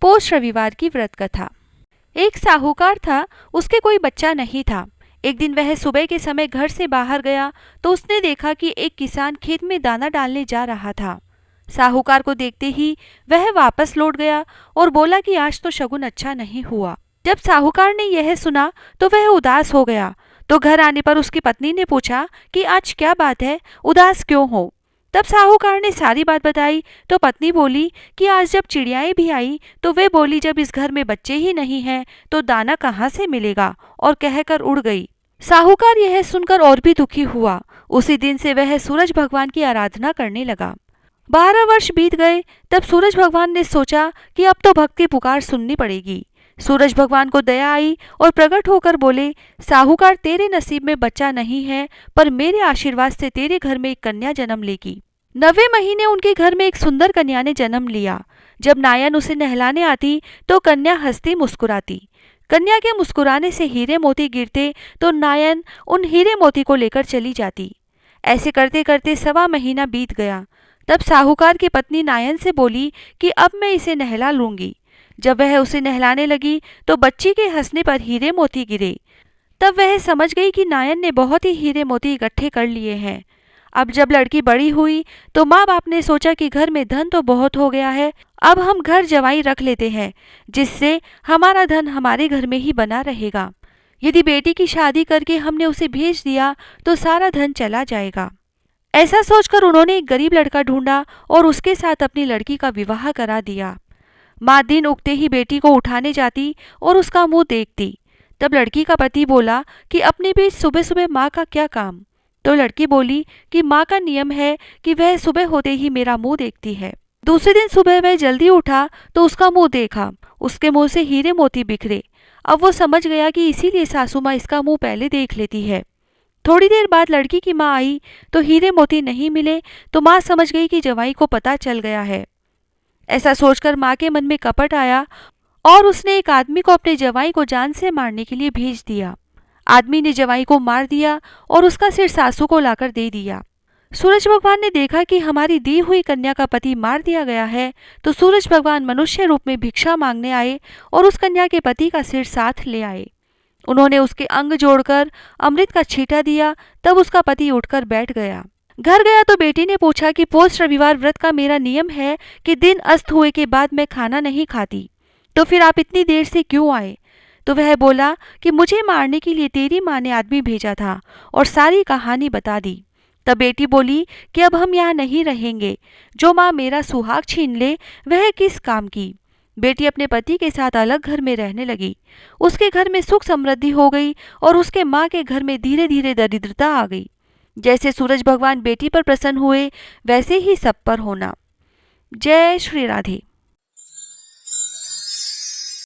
पोष रविवार की व्रत कथा। एक साहूकार था, उसके कोई बच्चा नहीं था। एक दिन वह सुबह के समय घर से बाहर गया तो उसने देखा कि एक किसान खेत में दाना डालने जा रहा था। साहूकार को देखते ही वह वापस लौट गया और बोला कि आज तो शगुन अच्छा नहीं हुआ। जब साहूकार ने यह सुना तो वह उदास हो गया। तो घर आने पर उसकी पत्नी ने पूछा कि आज क्या बात है, उदास क्यों हो? तब साहूकार ने सारी बात बताई तो पत्नी बोली कि आज जब चिड़ियाएं भी आई तो वे बोली जब इस घर में बच्चे ही नहीं हैं तो दाना कहाँ से मिलेगा, और कहकर उड़ गई। साहूकार यह सुनकर और भी दुखी हुआ। उसी दिन से वह सूरज भगवान की आराधना करने लगा। 12 वर्ष बीत गए। तब सूरज भगवान ने सोचा कि अब तो भक्त की पुकार सुननी पड़ेगी। सूरज भगवान को दया आई और प्रकट होकर बोले, साहूकार तेरे नसीब में बच्चा नहीं है, पर मेरे आशीर्वाद से तेरे घर में एक कन्या जन्म लेगी। 9वें महीने उनके घर में एक सुंदर कन्या ने जन्म लिया। जब नायन उसे नहलाने आती तो कन्या हंसती मुस्कुराती। कन्या के मुस्कुराने से हीरे मोती गिरते तो नायन उन हीरे मोती को लेकर चली जाती। ऐसे करते करते 1.25 महीना बीत गया। तब साहूकार की पत्नी नायन से बोली कि अब मैं इसे नहला लूंगी। जब वह उसे नहलाने लगी तो बच्ची के हंसने पर हीरे मोती गिरे। तब वह समझ गई कि नायन ने बहुत ही हीरे मोती इकट्ठे कर लिए हैं। अब जब लड़की बड़ी हुई तो माँ बाप ने सोचा कि घर में धन तो बहुत हो गया है, अब हम घर जवाई रख लेते हैं, जिससे हमारा धन हमारे घर में ही बना रहेगा। यदि बेटी की शादी करके हमने उसे भेज दिया तो सारा धन चला जाएगा। ऐसा सोचकर उन्होंने एक गरीब लड़का ढूंढा और उसके साथ अपनी लड़की का विवाह करा दिया। माँ दिन उगते ही बेटी को उठाने जाती और उसका मुंह देखती। तब लड़की का पति बोला कि अपनी बेटी सुबह सुबह माँ का क्या काम? तो लड़की बोली कि माँ का नियम है कि वह सुबह होते ही मेरा मुंह देखती है। दूसरे दिन सुबह वह जल्दी उठा तो उसका मुंह देखा, उसके मुंह से हीरे मोती बिखरे। अब वो समझ गया कि इसीलिए सासू माँ इसका मुंह पहले देख लेती है। थोड़ी देर बाद लड़की की माँ आई तो हीरे मोती नहीं मिले तो माँ समझ गई कि जवाई को पता चल गया है। ऐसा सोचकर माँ के मन में कपट आया और उसने एक आदमी को अपने जवाई को जान से मारने के लिए भेज दिया। आदमी ने जवाई को मार दिया और उसका सिर सासू को लाकर दे दिया। सूरज भगवान ने देखा कि हमारी दी हुई कन्या का पति मार दिया गया है, तो सूरज भगवान मनुष्य रूप में भिक्षा मांगने आए और उस कन्या के पति का सिर साथ ले आए। उन्होंने उसके अंग जोड़कर अमृत का छींटा दिया। तब उसका पति उठकर बैठ गया। घर गया तो बेटी ने पूछा कि पोष रविवार व्रत का मेरा नियम है कि दिन अस्त हुए के बाद मैं खाना नहीं खाती, तो फिर आप इतनी देर से क्यों आए? तो वह बोला कि मुझे मारने के लिए तेरी माँ ने आदमी भेजा था और सारी कहानी बता दी। तब बेटी बोली कि अब हम यहाँ नहीं रहेंगे, जो माँ मेरा सुहाग छीन ले वह किस काम की। बेटी अपने पति के साथ अलग घर में रहने लगी। उसके घर में सुख समृद्धि हो गई और उसके माँ के घर में धीरे धीरे दरिद्रता आ गई। जैसे सूरज भगवान बेटी पर प्रसन्न हुए वैसे ही सब पर होना। जय श्री राधे।